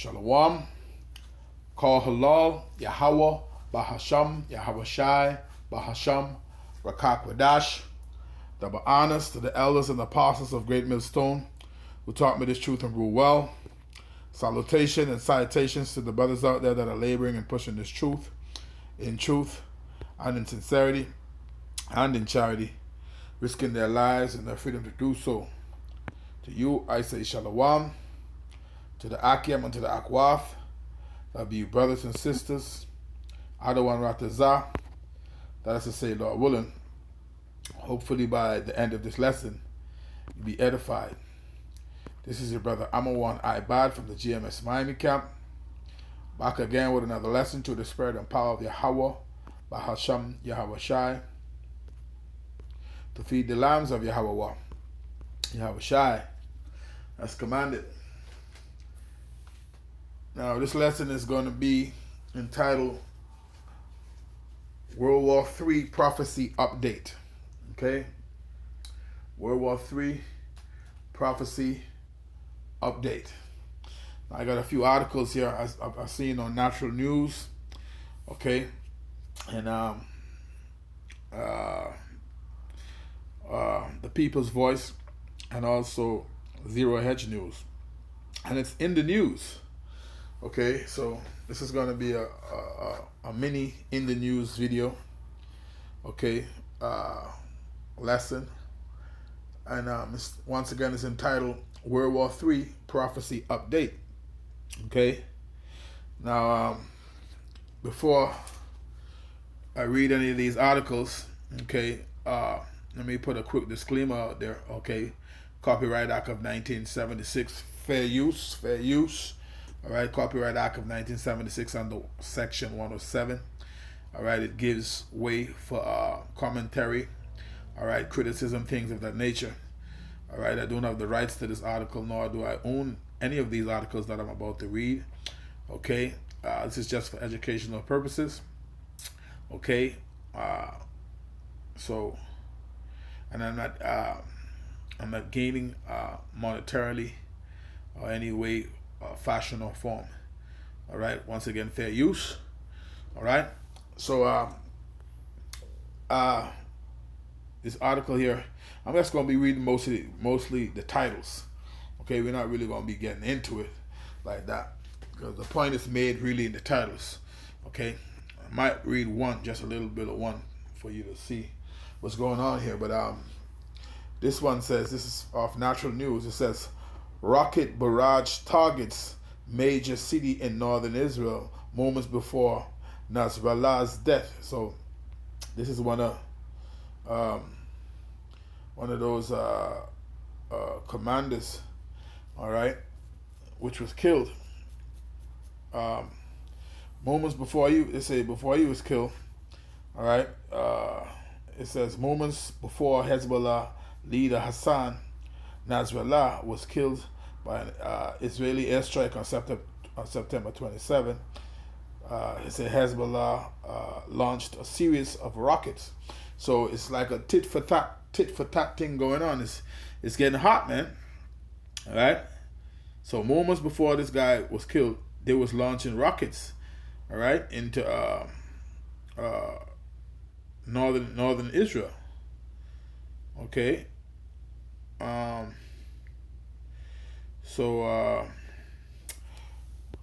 Shalom. Call Halal, Yahweh, Bahasham, Yahweh Shai, Bahasham, Rakak Wadash. Double honors to the elders and apostles of Great Millstone who taught me this truth and rule well. Salutation and salutations to the brothers out there that are laboring and pushing this truth and in sincerity and in charity, risking their lives and their freedom to do so. To you, I say Shalom. To the Akim and to the Akwaf, that be you brothers and sisters, Adawan Ratazah, that is to say, Lord willing, hopefully by the end of this lesson, you'll be edified. This is your brother Amawan Ibad from the GMS Miami camp, back again with another lesson to the spirit and power of Yahweh, Bahasham Yahweh Shai, to feed the lambs of Yahweh, Yahweh Shai, as commanded. Now, this lesson is going to be entitled Ww3 Prophecy Update. Okay? Ww3 Prophecy Update. Now, I got a few articles here I've seen on Natural News. Okay? And the People's Voice and also Zero Hedge News. And it's in the news. Okay, so this is going to be a mini in the news video, okay, lesson, and once again it's entitled Ww3 Prophecy Update. Okay, now before I read any of these articles, okay, let me put a quick disclaimer out there. Okay, Copyright Act of 1976, fair use. All right, Copyright Act of 1976 under Section 107. All right, it gives way for commentary, all right, criticism, things of that nature. All right, I don't have the rights to this article, nor do I own any of these articles that I'm about to read. Okay, this is just for educational purposes. Okay, so, and I'm not gaining monetarily or any way, fashion or form. All right, once again, fair use. All right, so this article here, I'm just going to be reading mostly the titles. Okay, we're not really going to be getting into it like that because the point is made really in the titles. Okay, I might read just a little bit of one for you to see what's going on here, but this one says, this is off Natural News. It says, rocket barrage targets major city in northern Israel moments before Nasrallah's death. So this is one of those commanders, all right, which was killed. Moments before before he was killed, all right. It says moments before Hezbollah leader Hassan Nasrallah was killed by an Israeli airstrike on September 27. It said Hezbollah launched a series of rockets. So it's like a tit for tat thing going on. It's getting hot, man. All right. So moments before this guy was killed, they was launching rockets, all right, into northern Israel. Okay. So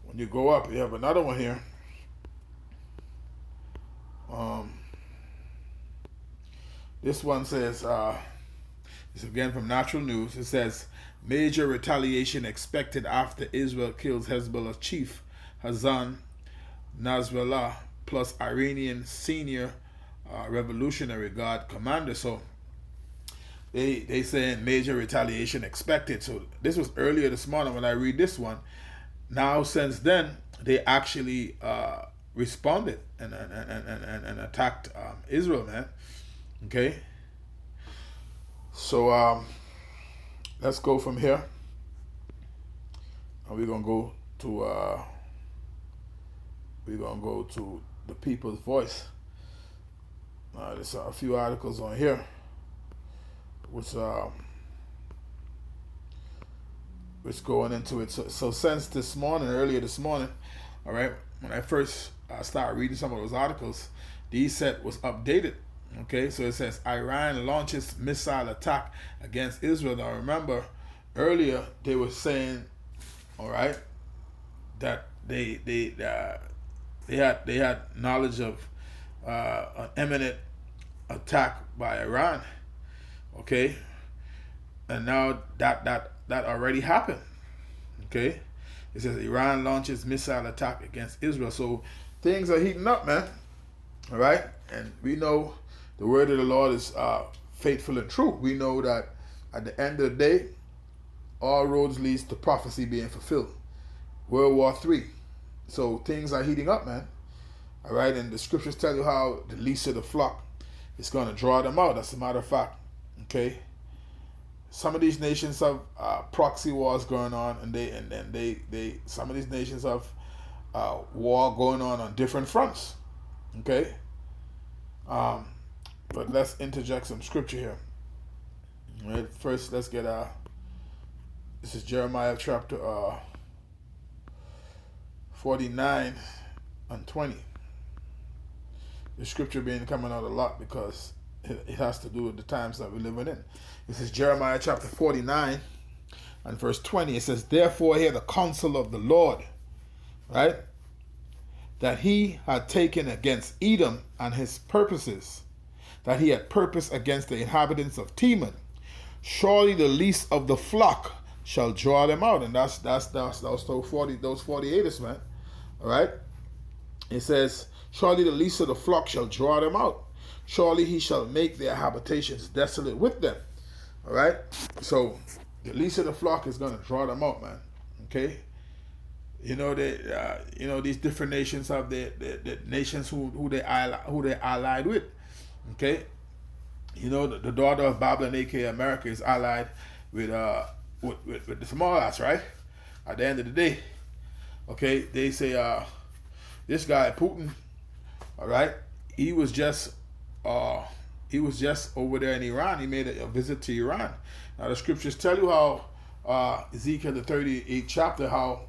when you go up, you have another one here. This one says, this again from Natural News. It says, major retaliation expected after Israel kills Hezbollah chief Hassan Nasrallah plus Iranian senior Revolutionary Guard commander. So they saying major retaliation expected. So this was earlier this morning when I read this one. Now since then they actually responded and attacked Israel, man. Okay. So let's go from here. And we're gonna go to the People's Voice. There's a few articles on here which Let's going into it. So since earlier this morning, all right, when I first started reading some of those articles, the ESET was updated. Okay, so it says Iran launches missile attack against Israel. Now remember, earlier they were saying, all right, that they had knowledge of an imminent attack by Iran. Okay, and now that already happened. Okay, it says Iran launches missile attack against Israel. So things are heating up, man. All right, and we know the word of the Lord is faithful and true. We know that at the end of the day, all roads leads to prophecy being fulfilled. Ww3. So things are heating up, man. All right, and the scriptures tell you how the least of the flock is going to draw them out. That's a matter of fact. Okay. Some of these nations have proxy wars going on, and some of these nations have war going on different fronts. Okay. But let's interject some scripture here. All right. First, let's get this is Jeremiah chapter 49 and 20. The scripture being coming out a lot because it has to do with the times that we're living in. This is Jeremiah chapter 49 and verse 20. It says, therefore hear the counsel of the Lord, right? That he had taken against Edom and his purposes, that he had purpose against the inhabitants of Teman. Surely the least of the flock shall draw them out. And that's those 48ers, man. All right. It says, surely the least of the flock shall draw them out. Surely he shall make their habitations desolate with them. All right. So the least of the flock is going to draw them out, man. Okay. You know these different nations have the nations who they allied with. Okay. You know the daughter of Babylon, aka America, is allied with the small ass, right? At the end of the day, okay, they say this guy Putin, all right, he was just over there in Iran. He made a visit to Iran. Now the scriptures tell you how Ezekiel the 38th chapter, how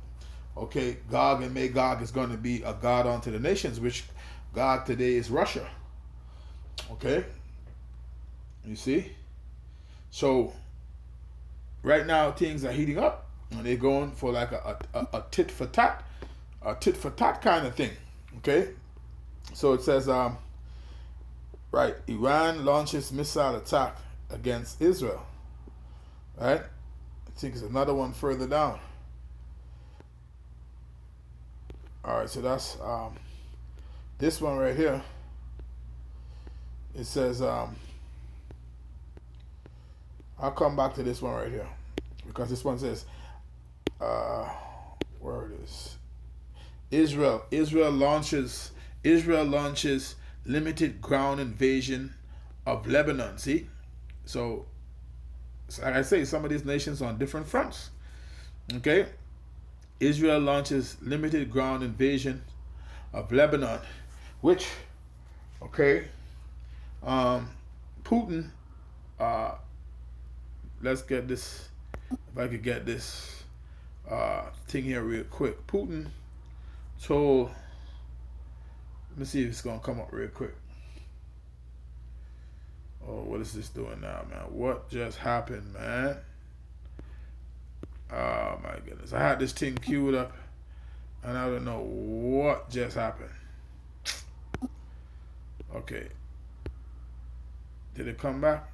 okay, Gog and Magog is going to be a god unto the nations, which Gog today is Russia. Okay, you see, so right now things are heating up, and they're going for like a tit for tat kind of thing. Okay, so it says right, Iran launches missile attack against Israel. Right, I think it's another one further down. All right, so that's this one right here. It says I'll come back to this one right here because this one says where it is. Israel launches limited ground invasion of Lebanon. See, so like I say, some of these nations on different fronts. Okay, Israel launches limited ground invasion of Lebanon, which okay, Putin. Let's get this. If I could get this thing here real quick. Putin told. Let me see if it's gonna come up real quick. Oh, what is this doing now, man? What just happened, man? Oh my goodness! I had this thing queued up, and I don't know what just happened. Okay. Did it come back?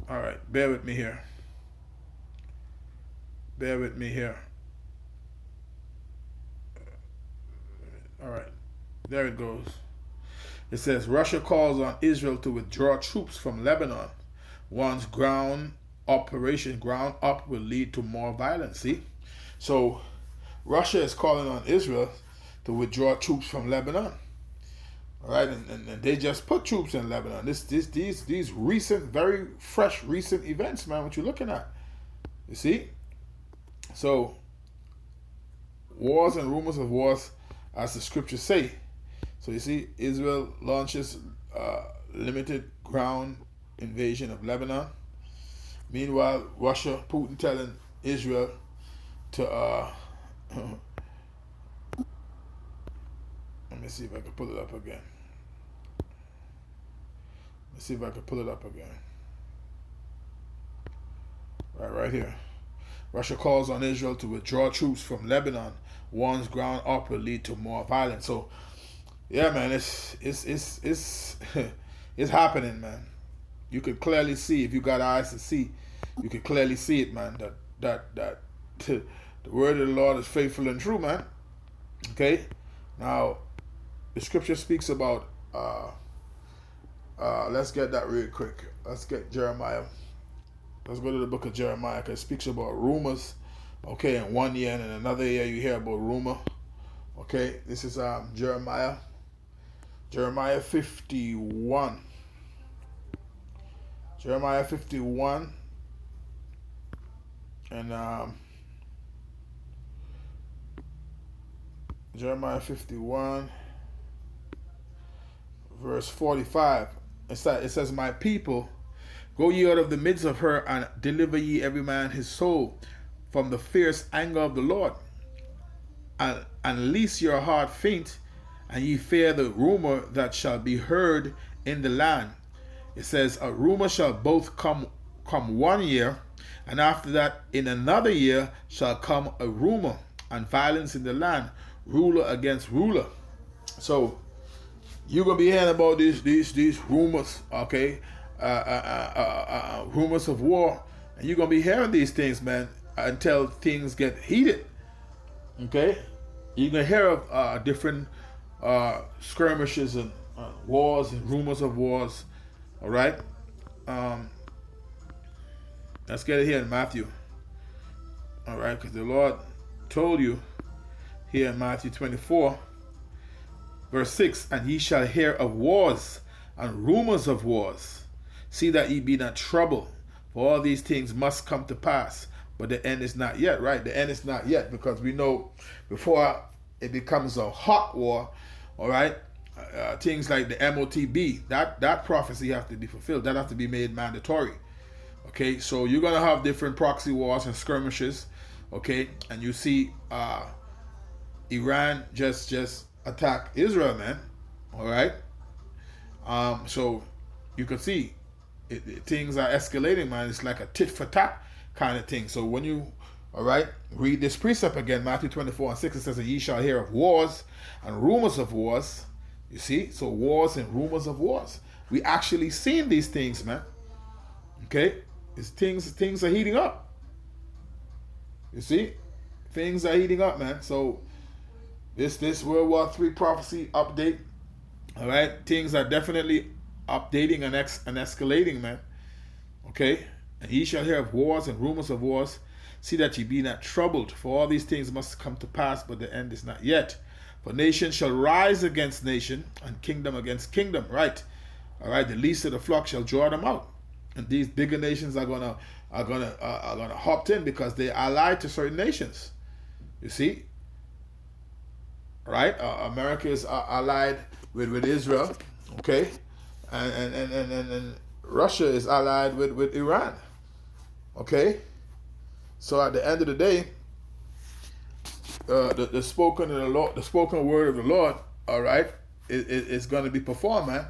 All right, bear with me here. All right, there it goes. It says Russia calls on Israel to withdraw troops from Lebanon. Once ground up will lead to more violence. See, so Russia is calling on Israel to withdraw troops from Lebanon. All right, and they just put troops in Lebanon. These recent, very fresh recent events, man. What you're looking at, you see. So wars and rumors of wars, as the scriptures say. So you see, Israel launches limited ground invasion of Lebanon. Meanwhile, Russia, Putin telling Israel to let me see if I can pull it up again. Let's see if I can pull it up again. Right here. Russia calls on Israel to withdraw troops from Lebanon. Warns ground up will lead to more violence. So, yeah, man, it's it's happening, man. You could clearly see, if you got eyes to see, you could clearly see it, man. That the word of the Lord is faithful and true, man. Okay. Now, the scripture speaks about. Let's get that real quick. Let's get Jeremiah. Let's go to the book of Jeremiah, because it speaks about rumors. Okay, in one year and in another year you hear about rumor. Okay, this is Jeremiah 51. Jeremiah 51 and Jeremiah 51 verse 45. It says, my people, go ye out of the midst of her, and deliver ye every man his soul from the fierce anger of the Lord. And lest your heart faint, and ye fear the rumor that shall be heard in the land. It says, a rumor shall both come 1 year, and after that in another year shall come a rumor, and violence in the land, ruler against ruler. So you're gonna be hearing about these rumors, okay? Rumors of war, and you're gonna be hearing these things, man, until things get heated. Okay, you're gonna hear of different skirmishes and wars and rumors of wars. All right, let's get it here in Matthew. All right, because the Lord told you here in Matthew 24. Verse 6, and ye shall hear of wars and rumors of wars. See that ye be not troubled, for all these things must come to pass, but the end is not yet, right? The end is not yet, because we know before it becomes a hot war, all right, things like the MOTB, that prophecy have to be fulfilled. That have to be made mandatory. Okay, so you're going to have different proxy wars and skirmishes, okay, and you see Iran just attack Israel, man. All right. So you can see things are escalating, man. It's like a tit for tat kind of thing. So when you, all right, read this precept again, Matthew 24 and 6, it says, and ye shall hear of wars and rumors of wars. You see, so wars and rumors of wars. We actually seen these things, man. Okay, it's things are heating up. You see, things are heating up, man. So this Ww3 prophecy update, all right, things are definitely updating and escalating, man. Okay, and ye shall hear of wars and rumors of wars. See that ye be not troubled, for all these things must come to pass, but the end is not yet. For nation shall rise against nation, and kingdom against kingdom. Right, all right. The least of the flock shall draw them out, and these bigger nations are gonna hop in because they are allied to certain nations. You see. Right, America is allied with Israel, okay, and Russia is allied with Iran, okay. So at the end of the day, the spoken word of the Lord, all right, is going to be performed, man.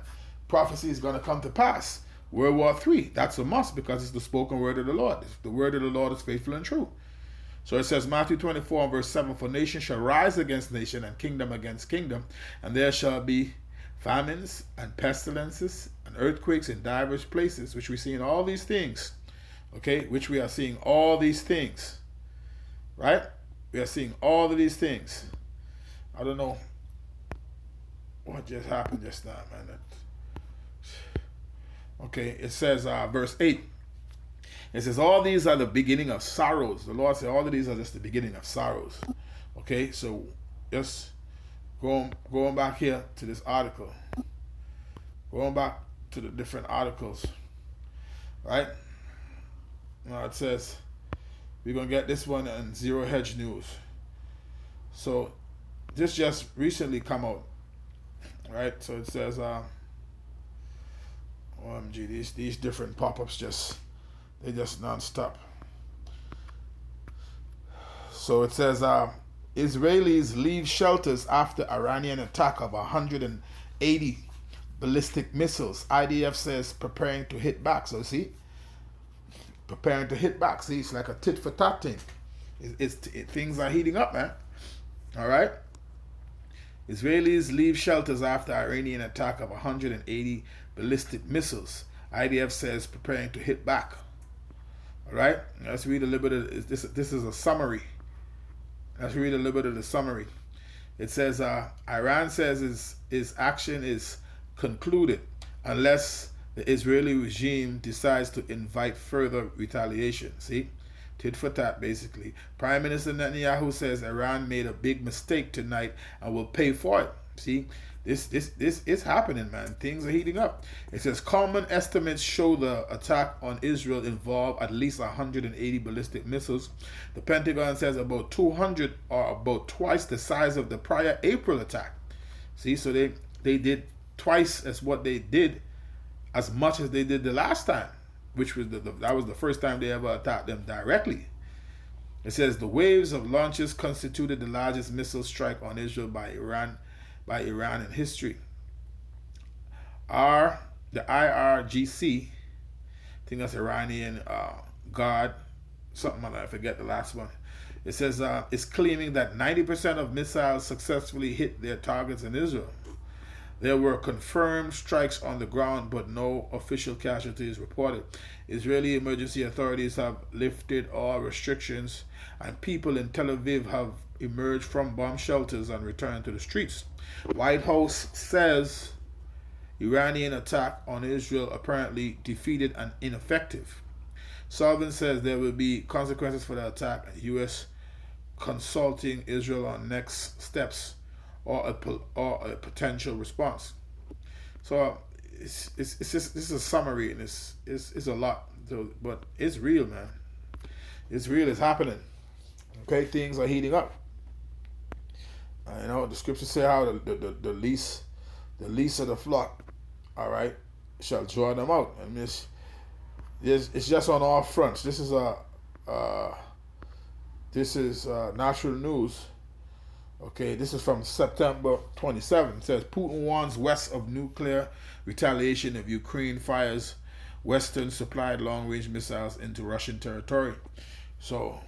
Prophecy is going to come to pass. Ww3, that's a must, because it's the spoken word of the Lord. The word of the Lord is faithful and true. So it says, Matthew 24 verse 7, for nation shall rise against nation, and kingdom against kingdom, and there shall be famines and pestilences and earthquakes in divers places, which we see in all these things. Okay, which we are seeing all these things. Right? We are seeing all of these things. I don't know what just happened just now, man. Okay, it says, verse 8. It says, all these are the beginning of sorrows. The Lord said, all of these are just the beginning of sorrows. Okay, so just going back here to this article. Going back to the different articles. Right? Now it says, we're going to get this one in Zero Hedge News. So this just recently come out. Right? So it says, OMG, these different pop-ups they just non-stop. So it says Israelis leave shelters after Iranian attack of 180 ballistic missiles. IDF says preparing to hit back. So see, preparing to hit back. See, it's like a tit for tat thing. Things are heating up, man. All right. Israelis leave shelters after Iranian attack of 180 ballistic missiles. IDF says preparing to hit back. All right. Let's read a little bit of this. This is a summary. Let's read a little bit of the summary. It says Iran says its action is concluded unless the Israeli regime decides to invite further retaliation. See? Tit for tat, basically. Prime Minister Netanyahu says Iran made a big mistake tonight and will pay for it. See? This is happening, man. Things are heating up. It says common estimates show the attack on Israel involved at least 180 ballistic missiles. The Pentagon says about 200 are about twice the size of the prior April attack. See, so they did twice as what they did, as much as they did the last time, which was that was the first time they ever attacked them directly. It says the waves of launches constituted the largest missile strike on Israel by Iran in history. The IRGC, I think that's Iranian Guard, something like that, I forget the last one. It says it's claiming that 90% of missiles successfully hit their targets in Israel. There were confirmed strikes on the ground, but no official casualties reported. Israeli emergency authorities have lifted all restrictions, and people in Tel Aviv have emerged from bomb shelters and returned to the streets. White House says Iranian attack on Israel apparently defeated and ineffective. Sullivan says there will be consequences for the attack, and U.S. consulting Israel on next steps or a potential response. So it's just, this is a summary, and it's a lot, but it's real, man. It's real. It's happening. Okay, things are heating up. You know, the scriptures say how the least of the flock, all right, shall draw them out. And it's just on all fronts. This is natural news. Okay, this is from September 27th. It says Putin warns West of nuclear retaliation if Ukraine fires Western supplied long-range missiles into Russian territory. So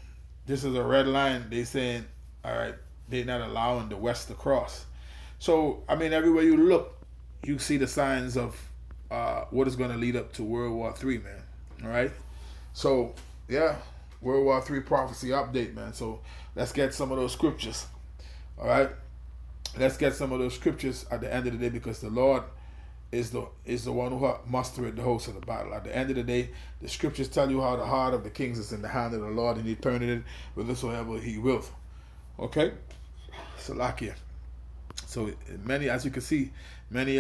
this is a red line. They saying, all right, they're not allowing the West to cross. So, I mean, everywhere you look, you see the signs of what is going to lead up to World War III, man. All right? So, yeah, World War III prophecy update, man. So, let's get some of those scriptures. All right? Let's get some of those scriptures at the end of the day, because the Lord is the one who mustered the host of the battle. At the end of the day, the scriptures tell you how the heart of the kings is in the hand of the Lord, and he turned it whithersoever he will. Okay? Salakia. So many, as you can see, many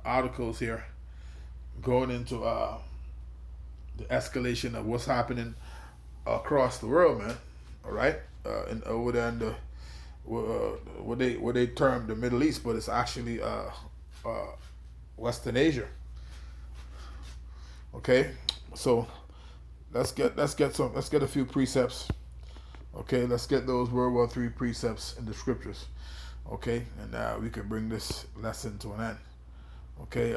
articles here going into the escalation of what's happening across the world, man. All right, and over there in the what they term the Middle East, but it's actually Western Asia. Okay, so let's get a few precepts. Okay, let's get those World War III precepts in the scriptures. Okay, and we can bring this lesson to an end. Okay,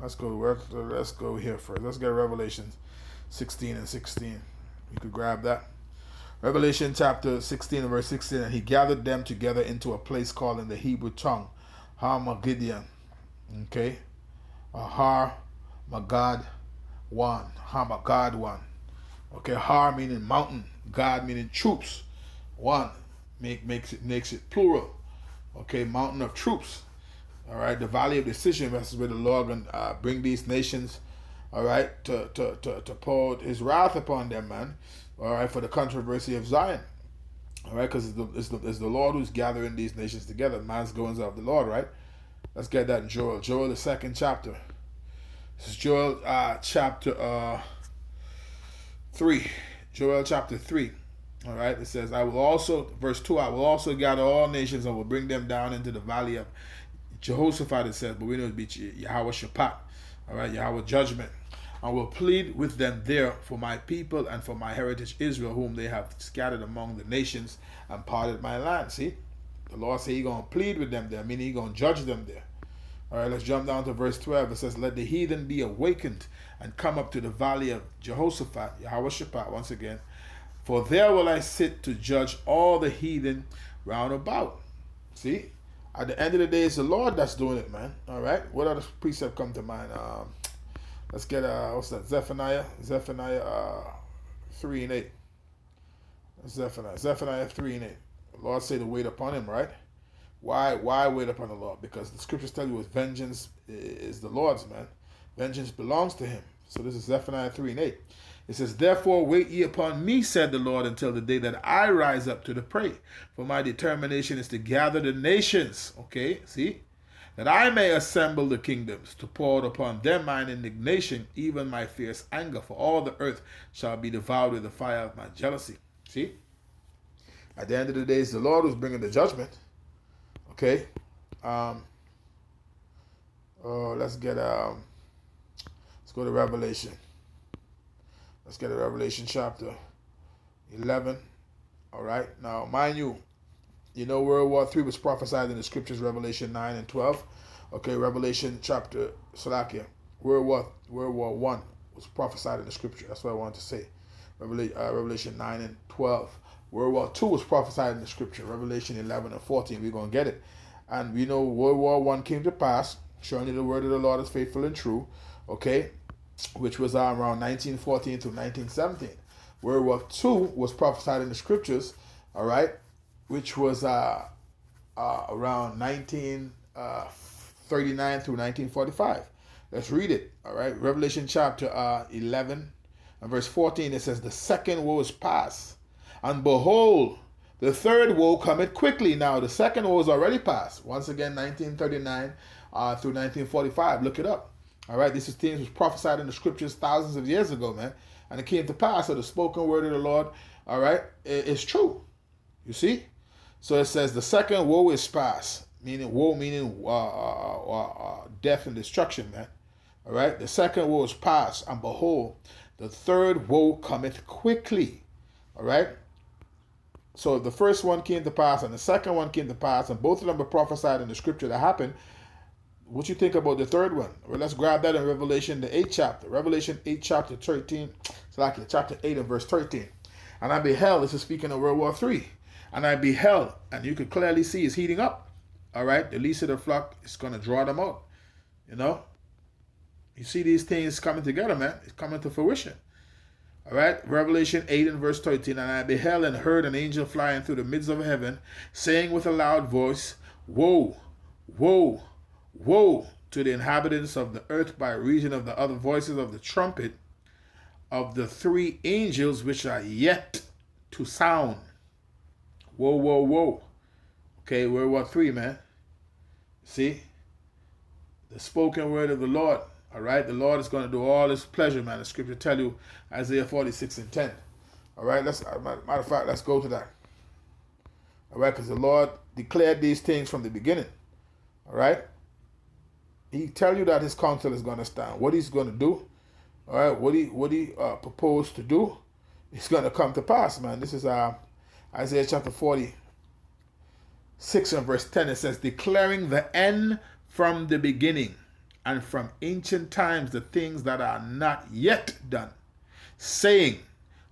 let's go here first. Let's get Revelation 16 and 16. You could grab that. Revelation chapter 16 and verse 16. And he gathered them together into a place called in the Hebrew tongue Har-Magidon. Okay, Har-Magad one. Har-Magad one. Okay, Har meaning mountain, God meaning troops. One makes it plural. Okay, mountain of troops. All right, the valley of decision. That's where the Lord can bring these nations. All right, to pour His wrath upon them, man. All right, for the controversy of Zion. All right, because it's the Lord who's gathering these nations together. Man's goings of the Lord, right? Let's get that in Joel. Joel, the second chapter. This is Joel chapter 3. Joel chapter 3. All right, it says, I will also, verse 2, I will also gather all nations and will bring them down into the valley of Jehoshaphat, it says, but we know it be Yahweh Shaphat. All right, Yahweh judgment. I will plead with them there for my people and for my heritage Israel, whom they have scattered among the nations and parted my land. See, the Lord said He's going to plead with them there, meaning He's going to judge them there. All right, let's jump down to verse 12. It says, let the heathen be awakened and come up to the valley of Jehoshaphat, Yahweh Shaphat, once again. For there will I sit to judge all the heathen round about. See, at the end of the day, it's the Lord that's doing it, man. All right, what other precept come to mind? Let's get, what's that? Zephaniah 3 and 8. Zephaniah 3 and 8. The Lord said to wait upon Him, right? Why wait upon the Lord? Because the scriptures tell you with vengeance is the Lord's, man. Vengeance belongs to Him. So this is Zephaniah 3 and 8. It says, therefore wait ye upon me, said the Lord, until the day that I rise up to the prey. For my determination is to gather the nations. Okay, see? That I may assemble the kingdoms, to pour out upon them mine indignation, even my fierce anger. For all the earth shall be devoured with the fire of my jealousy. See? At the end of the day, it's the Lord who's bringing the judgment. Okay? Let's go to Revelation. Let's get to Revelation chapter 11. All right. Now, mind you, World War 3 was prophesied in the scriptures, Revelation 9 and 12. Okay, Revelation chapter, World War 1 was prophesied in the scripture. That's what I wanted to say. Revelation 9 and 12. World War 2 was prophesied in the scripture, Revelation 11 and 14. We're going to get it. And we know World War 1 came to pass. Surely the word of the Lord is faithful and true. Okay, which was around 1914 to 1917. World War II was prophesied in the scriptures, all right, which was around 1939 through 1945. Let's read it, all right. Revelation chapter 11 and verse 14, it says, the second woe is past, and behold, the third woe cometh quickly. Now, the second woe is already past. Once again, 1939 through 1945. Look it up. All right, this is things was prophesied in the scriptures thousands of years ago, man. And it came to pass. So the spoken word of the Lord, all right, is true. You see? So it says the second woe is past. Meaning death and destruction, man. All right, the second woe is past. And behold, the third woe cometh quickly. All right. So the first one came to pass and the second one came to pass. And both of them were prophesied in the scripture that happened. What you think about the third one? Well, let's grab that in Revelation, the 8th chapter. Revelation 8, chapter 13. Chapter 8 and verse 13. And I beheld, this is speaking of World War III. And I beheld, and you could clearly see it's heating up. All right, the least of the flock is going to draw them out. You see these things coming together, man. It's coming to fruition. All right, Revelation 8 and verse 13. And I beheld and heard an angel flying through the midst of heaven, saying with a loud voice, woe, woe, woe to the inhabitants of the earth by reason of the other voices of the trumpet of the three angels which are yet to sound. Whoa, whoa, whoa. Okay, World War III, man. See? The spoken word of the Lord. All right? The Lord is going to do all His pleasure, man. The scripture tell you, Isaiah 46 and 10. All right? Matter of fact, let's go to that. All right? Because the Lord declared these things from the beginning. All right? He tell you that His counsel is going to stand. What He's going to do, all right, what he proposed to do, is going to come to pass, man. This is Isaiah chapter 46 and verse 10. It says, declaring the end from the beginning, and from ancient times the things that are not yet done, saying,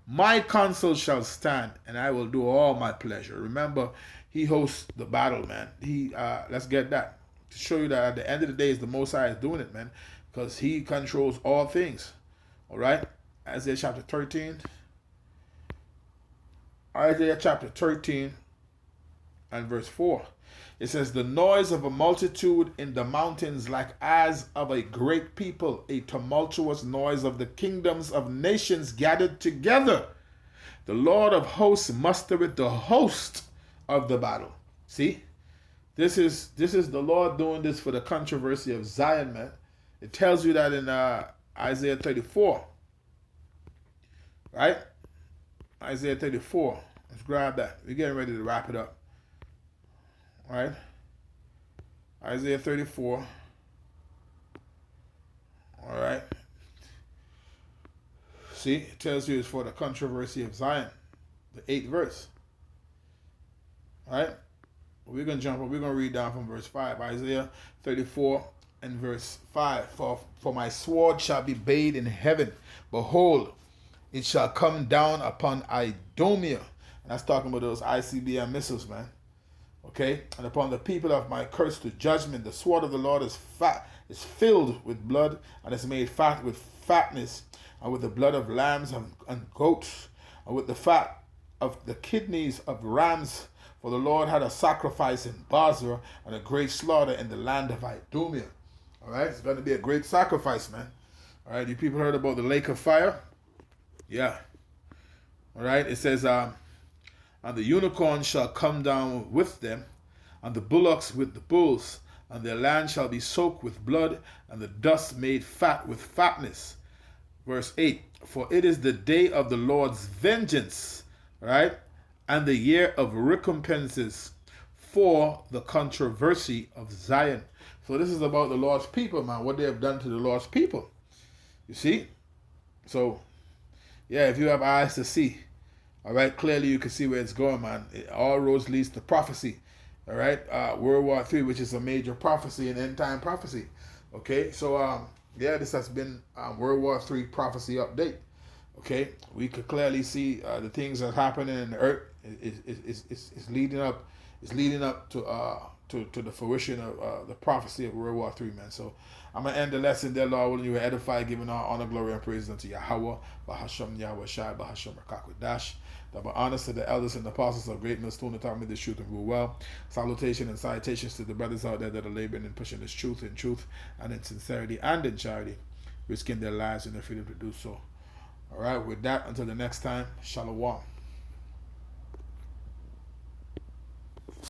my counsel shall stand, and I will do all my pleasure. Remember, He hosts the battle, man. Let's get that. To show you that at the end of the day, is the Most High is doing it, man. Because He controls all things. All right? Isaiah chapter 13. Isaiah chapter 13 and verse 4. It says, the noise of a multitude in the mountains like as of a great people, a tumultuous noise of the kingdoms of nations gathered together. The Lord of hosts mustereth the host of the battle. See? This is the Lord doing this for the controversy of Zion, man. It tells you that in Isaiah 34. Right? Isaiah 34. Let's grab that. We're getting ready to wrap it up. All right? Isaiah 34. All right. See, it tells you it's for the controversy of Zion, the 8th verse. All right. We're going to jump up. We're going to read down from verse 5. Isaiah 34 and verse 5. For my sword shall be bathed in heaven. Behold, it shall come down upon Idomia. And that's talking about those ICBM missiles, man. Okay? And upon the people of my curse to judgment. The sword of the Lord is filled with blood, and is made fat with fatness, and with the blood of lambs and goats, and with the fat of the kidneys of rams. For the Lord had a sacrifice in Basra, and a great slaughter in the land of Idumea. All right, it's going to be a great sacrifice, man. All right, you people heard about the lake of fire? Yeah. All right, it says, and the unicorn shall come down with them, and the bullocks with the bulls, and their land shall be soaked with blood, and the dust made fat with fatness. Verse 8, for it is the day of the Lord's vengeance, right? And the year of recompenses for the controversy of Zion. So this is about the Lord's people, man, what they have done to the Lord's people. You see? So, yeah, if you have eyes to see, all right, clearly you can see where it's going, man. All roads leads to prophecy, all right? World War 3, which is a major prophecy and end-time prophecy, okay? So, yeah, this has been World War 3 prophecy update. Okay, we could clearly see the things that are happening in the earth is leading up to the fruition of the prophecy of World War 3, man. So I'm gonna end the lesson there, Lord, when you were edified, giving all honor, glory, and praise unto Yahweh, Bahasham Yahweh Shai, Bahasham Rakakwidash. Double honors to the elders and the apostles of great millstone to taught me this truth and rule well. Salutation and salutations to the brothers out there that are laboring and pushing this truth in truth and in sincerity and in charity, risking their lives and their freedom to do so. All right, with that, until the next time, Shalom.